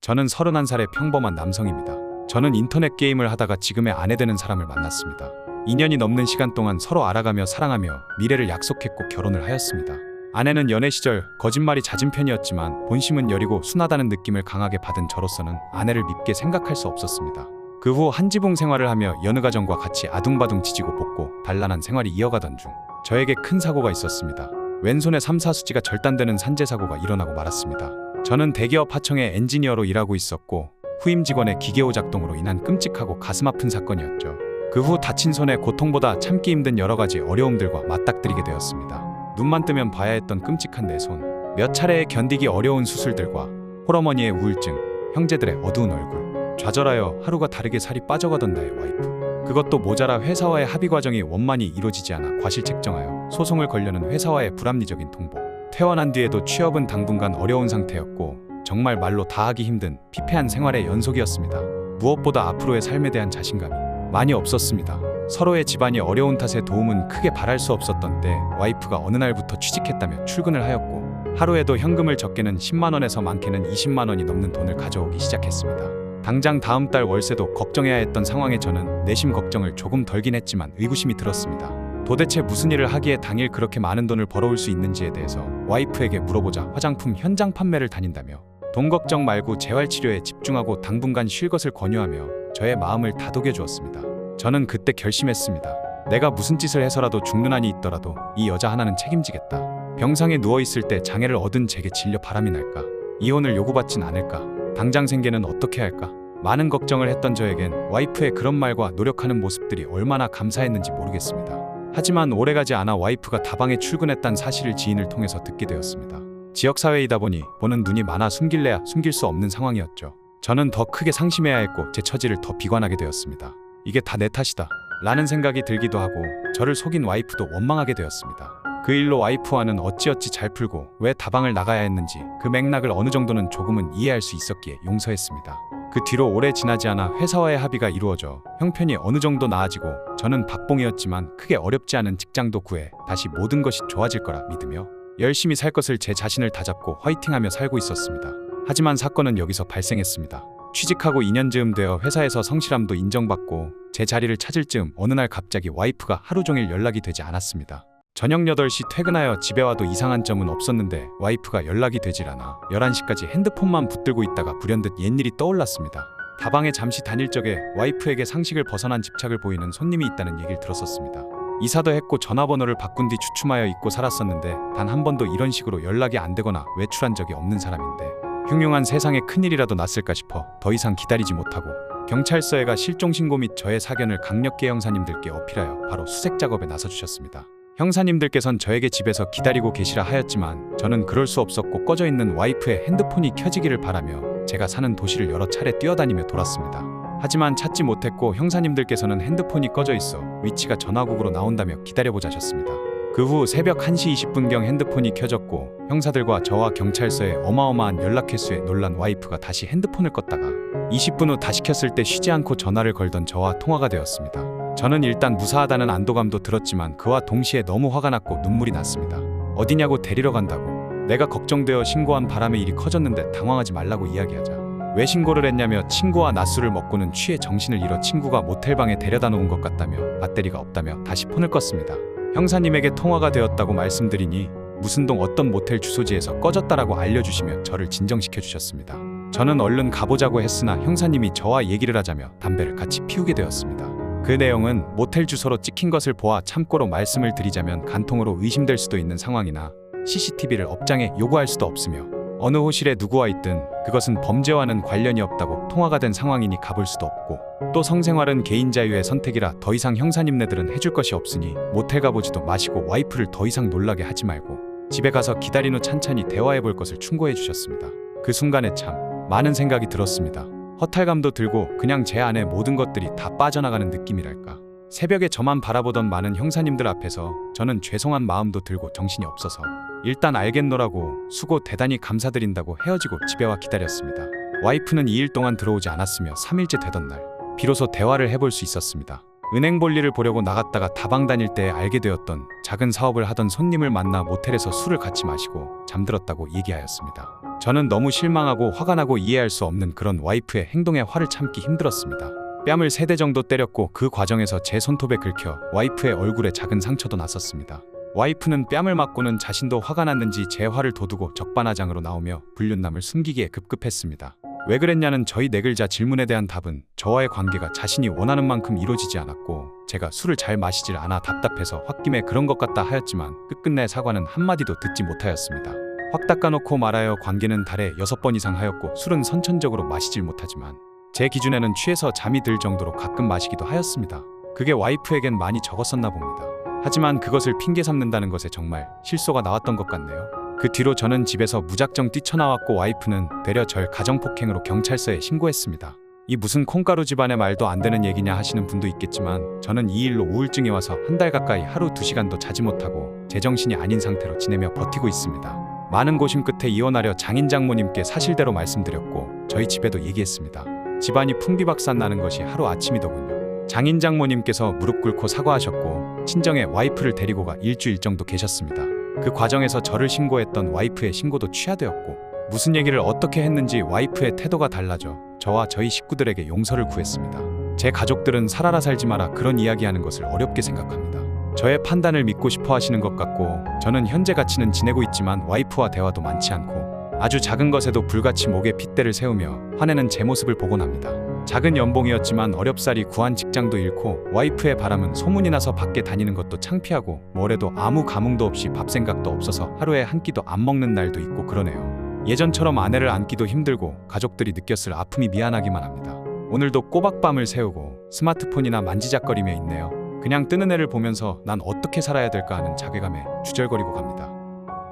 저는 31살의 평범한 남성입니다. 저는 인터넷 게임을 하다가 지금의 아내 되는 사람을 만났습니다. 2년이 넘는 시간 동안 서로 알아가며 사랑하며 미래를 약속했고 결혼을 하였습니다. 아내는 연애 시절 거짓말이 잦은 편이었지만 본심은 여리고 순하다는 느낌을 강하게 받은 저로서는 아내를 밉게 생각할 수 없었습니다. 그 후 한지붕 생활을 하며 여느 가정과 같이 아둥바둥 지지고 볶고 단란한 생활이 이어가던 중 저에게 큰 사고가 있었습니다. 왼손에 3, 4수지가 절단되는 산재 사고가 일어나고 말았습니다. 저는 대기업 하청의 엔지니어로 일하고 있었고 후임 직원의 기계오 작동으로 인한 끔찍하고 가슴 아픈 사건이었죠. 그 후 다친 손에 고통보다 참기 힘든 여러 가지 어려움들과 맞닥뜨리게 되었습니다. 눈만 뜨면 봐야 했던 끔찍한 내 손, 몇 차례의 견디기 어려운 수술들과 홀어머니의 우울증, 형제들의 어두운 얼굴, 좌절하여 하루가 다르게 살이 빠져가던 나의 와이프. 그것도 모자라 회사와의 합의 과정이 원만히 이루어지지 않아 과실책정하여 소송을 걸려는 회사와의 불합리적인 통보. 퇴원한 뒤에도 취업은 당분간 어려운 상태였고 정말 말로 다하기 힘든 피폐한 생활의 연속이었습니다. 무엇보다 앞으로의 삶에 대한 자신감이 많이 없었습니다. 서로의 집안이 어려운 탓에 도움은 크게 바랄 수 없었던 때 와이프가 어느 날부터 취직했다며 출근을 하였고 하루에도 현금을 적게는 10만원에서 많게는 20만원이 넘는 돈을 가져오기 시작했습니다. 당장 다음 달 월세도 걱정해야 했던 상황에 저는 내심 걱정을 조금 덜긴 했지만 의구심이 들었습니다. 도대체 무슨 일을 하기에 당일 그렇게 많은 돈을 벌어올 수 있는지에 대해서 와이프에게 물어보자 화장품 현장 판매를 다닌다며 돈 걱정 말고 재활치료에 집중하고 당분간 쉴 것을 권유하며 저의 마음을 다독여 주었습니다. 저는 그때 결심했습니다. 내가 무슨 짓을 해서라도 죽는 한이 있더라도 이 여자 하나는 책임지겠다. 병상에 누워있을 때 장애를 얻은 제게 질려 바람이 날까? 이혼을 요구받진 않을까? 당장 생계는 어떻게 할까? 많은 걱정을 했던 저에겐 와이프의 그런 말과 노력하는 모습들이 얼마나 감사했는지 모르겠습니다. 하지만 오래가지 않아 와이프가 다방에 출근했다는 사실을 지인을 통해서 듣게 되었습니다. 지역사회이다 보니 보는 눈이 많아 숨길래야 숨길 수 없는 상황이었죠. 저는 더 크게 상심해야 했고 제 처지를 더 비관하게 되었습니다. 이게 다 내 탓이다 라는 생각이 들기도 하고 저를 속인 와이프도 원망하게 되었습니다. 그 일로 와이프와는 어찌어찌 잘 풀고 왜 다방을 나가야 했는지 그 맥락을 어느 정도는 조금은 이해할 수 있었기에 용서했습니다. 그 뒤로 오래 지나지 않아 회사와의 합의가 이루어져 형편이 어느 정도 나아지고 저는 박봉이었지만 크게 어렵지 않은 직장도 구해 다시 모든 것이 좋아질 거라 믿으며 열심히 살 것을 제 자신을 다잡고 화이팅하며 살고 있었습니다. 하지만 사건은 여기서 발생했습니다. 취직하고 2년 즈음 되어 회사에서 성실함도 인정받고 제 자리를 찾을 즈음 어느 날 갑자기 와이프가 하루 종일 연락이 되지 않았습니다. 저녁 8시 퇴근하여 집에 와도 이상한 점은 없었는데 와이프가 연락이 되질 않아 11시까지 핸드폰만 붙들고 있다가 불현듯 옛일이 떠올랐습니다. 다방에 잠시 다닐 적에 와이프에게 상식을 벗어난 집착을 보이는 손님이 있다는 얘기를 들었었습니다. 이사도 했고 전화번호를 바꾼 뒤 주춤하여 잊고 살았었는데 단 한 번도 이런 식으로 연락이 안 되거나 외출한 적이 없는 사람인데 흉흉한 세상에 큰일이라도 났을까 싶어 더 이상 기다리지 못하고 경찰서에 가 실종신고 및 저의 사견을 강력계 형사님들께 어필하여 바로 수색작업에 나서주셨습니다. 형사님들께선 저에게 집에서 기다리고 계시라 하였지만 저는 그럴 수 없었고 꺼져있는 와이프의 핸드폰이 켜지기를 바라며 제가 사는 도시를 여러 차례 뛰어다니며 돌았습니다. 하지만 찾지 못했고 형사님들께서는 핸드폰이 꺼져 있어 위치가 전화국으로 나온다며 기다려보자 하셨습니다. 그 후 새벽 1시 20분경 핸드폰이 켜졌고 형사들과 저와 경찰서의 어마어마한 연락 횟수에 놀란 와이프가 다시 핸드폰을 껐다가 20분 후 다시 켰을 때 쉬지 않고 전화를 걸던 저와 통화가 되었습니다. 저는 일단 무사하다는 안도감도 들었지만 그와 동시에 너무 화가 났고 눈물이 났습니다. 어디냐고 데리러 간다고. 내가 걱정되어 신고한 바람에 일이 커졌는데 당황하지 말라고 이야기하자. 왜 신고를 했냐며 친구와 낮술을 먹고는 취해 정신을 잃어 친구가 모텔방에 데려다 놓은 것 같다며 배터리가 없다며 다시 폰을 껐습니다. 형사님에게 통화가 되었다고 말씀드리니 무슨 동 어떤 모텔 주소지에서 꺼졌다라고 알려주시며 저를 진정시켜 주셨습니다. 저는 얼른 가보자고 했으나 형사님이 저와 얘기를 하자며 담배를 같이 피우게 되었습니다. 그 내용은 모텔 주소로 찍힌 것을 보아 참고로 말씀을 드리자면 간통으로 의심될 수도 있는 상황이나 CCTV를 업장에 요구할 수도 없으며 어느 호실에 누구와 있든 그것은 범죄와는 관련이 없다고 통화가 된 상황이니 가볼 수도 없고 또 성생활은 개인 자유의 선택이라 더 이상 형사님네들은 해줄 것이 없으니 모텔 가보지도 마시고 와이프를 더 이상 놀라게 하지 말고 집에 가서 기다린 후 찬찬히 대화해볼 것을 충고해 주셨습니다. 그 순간에 참 많은 생각이 들었습니다. 허탈감도 들고 그냥 제 안에 모든 것들이 다 빠져나가는 느낌이랄까. 새벽에 저만 바라보던 많은 형사님들 앞에서 저는 죄송한 마음도 들고 정신이 없어서 일단 알겠노라고 수고 대단히 감사드린다고 헤어지고 집에 와 기다렸습니다. 와이프는 2일 동안 들어오지 않았으며 3일째 되던 날 비로소 대화를 해볼 수 있었습니다. 은행 볼일을 보려고 나갔다가 다방 다닐 때 알게 되었던 작은 사업을 하던 손님을 만나 모텔에서 술을 같이 마시고 잠들었다고 얘기하였습니다. 저는 너무 실망하고 화가 나고 이해할 수 없는 그런 와이프의 행동에 화를 참기 힘들었습니다. 뺨을 3대 정도 때렸고 그 과정에서 제 손톱에 긁혀 와이프의 얼굴에 작은 상처도 났었습니다. 와이프는 뺨을 맞고는 자신도 화가 났는지 제 화를 돋우고 적반하장으로 나오며 불륜남을 숨기기에 급급했습니다. 왜 그랬냐는 저희 내글자 질문에 대한 답은 저와의 관계가 자신이 원하는 만큼 이루어지지 않았고 제가 술을 잘 마시질 않아 답답해서 홧김에 그런 것 같다 하였지만 끝끝내 사과는 한마디도 듣지 못하였습니다. 확 닦아놓고 말하여 관계는 달에 6번 이상 하였고 술은 선천적으로 마시질 못하지만 제 기준에는 취해서 잠이 들 정도로 가끔 마시기도 하였습니다. 그게 와이프에겐 많이 적었었나 봅니다. 하지만 그것을 핑계 삼는다는 것에 정말 실소가 나왔던 것 같네요. 그 뒤로 저는 집에서 무작정 뛰쳐나왔고 와이프는 되려 절 가정폭행으로 경찰서에 신고했습니다. 이 무슨 콩가루 집안의 말도 안 되는 얘기냐 하시는 분도 있겠지만 저는 이 일로 우울증이 와서 한 달 가까이 하루 2시간도 자지 못하고 제정신이 아닌 상태로 지내며 버티고 있습니다. 많은 고심 끝에 이혼하려 장인 장모님께 사실대로 말씀드렸고 저희 집에도 얘기했습니다. 집안이 풍비박산 나는 것이 하루아침이더군요. 장인 장모님께서 무릎 꿇고 사과하셨고 친정에 와이프를 데리고 가 일주일 정도 계셨습니다. 그 과정에서 저를 신고했던 와이프의 신고도 취하되었고 무슨 얘기를 어떻게 했는지 와이프의 태도가 달라져 저와 저희 식구들에게 용서를 구했습니다. 제 가족들은 살아라 살지 마라 그런 이야기하는 것을 어렵게 생각합니다. 저의 판단을 믿고 싶어 하시는 것 같고 저는 현재 가치는 지내고 있지만 와이프와 대화도 많지 않고 아주 작은 것에도 불같이 목에 핏대를 세우며 화내는 제 모습을 보곤 합니다. 작은 연봉이었지만 어렵사리 구한 직장도 잃고 와이프의 바람은 소문이 나서 밖에 다니는 것도 창피하고 뭐래도 아무 감흥도 없이 밥 생각도 없어서 하루에 한 끼도 안 먹는 날도 있고 그러네요. 예전처럼 아내를 안기도 힘들고 가족들이 느꼈을 아픔이 미안하기만 합니다. 오늘도 꼬박밤을 새우고 스마트폰이나 만지작거리며 있네요. 그냥 뜨는 애를 보면서 난 어떻게 살아야 될까 하는 자괴감에 주절거리고 갑니다.